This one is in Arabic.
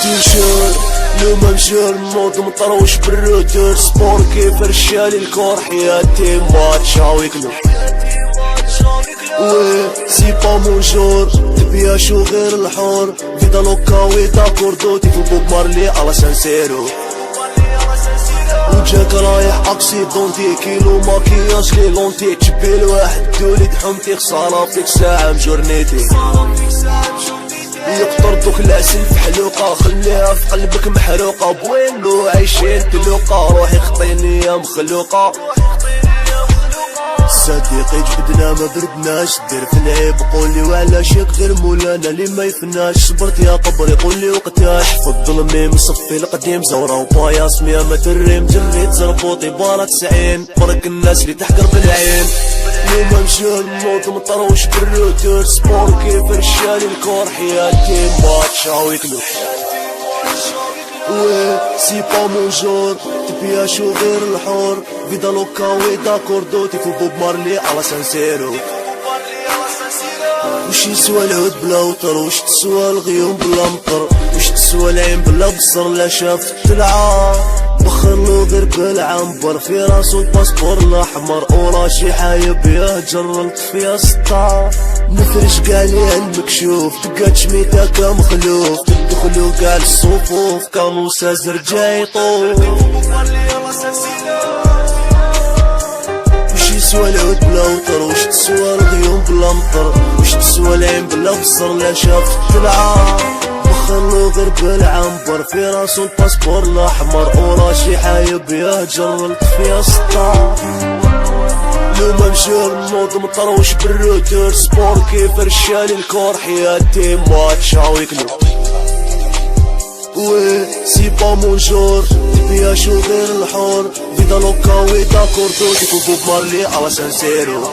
تيشيرت لو ما مشى الموضوع مطروش بالروتور سبور كيف رشالي الكور حياتي ماتش هاويكلو وي سي با مون جور تبيا شو غير الحور فيدا لوكا ويدا كوردوتي في بوب مارلي على سانسيرو وجاك رايح اكسيدونتي كيلو ماكياج لي لونتي تشبي الواحد دولي دحمتي خسارة فيك ساعة مجورنيتي يقطر دوك العسل في حلوقة خليها في قلبك محروقة بوينو عايشين تلوقة روحي خطيني يا مخلوقة صديقي جبدنا ما بردناش دير في العيب قولي وعلاشك غير مولانا اللي ما يفناش صبرت يا قبري قولي وقتاش حفظ الميم صفي القديم زورة وباياس مية ما تريم جريت زربوطي بارة 90 فرق الناس اللي تحقر بالعين يوم مشى الموت مطروش بالروتور سبور كيف رشالي الكور حياتي ماتش هاويكلو وي سي با مون جور تبيا شو غير الحور فيدا لوكا ويدا كوردوتي في بوب مارلي على سانسيرو وش يسوى العود بلا وطر وش تسوى الغيوم بلا مطر وش تسوى العين بلا بصر لا شافت العار بخلو غير بالعنبر في راسو الباسبور الاحمر وراشي حايب يهجر الطفية سطار نفرش قالي المكشوف تلقى تشميتك مخلوف تدخلو قال الصفوف كانو سازر جاي طوف وش يسوى العود بلا وطر وش تسوى الغيوم بلا مطر وش تسوى العين بلا بصر لا شافت العار خلو غير بالعنبر في راسو الباسبور الاحمر وراشي حايب يهجر الطفية سطار لو ما مشى الموضوع مطروش بالروتور سبور كيف رشالي الكور حياتي ماتش هاويكلو وي سي با مون جور تبيا شو غير الحور فيدا لوكا ويدا كوردوتي في بوب مارلي على سانسيرو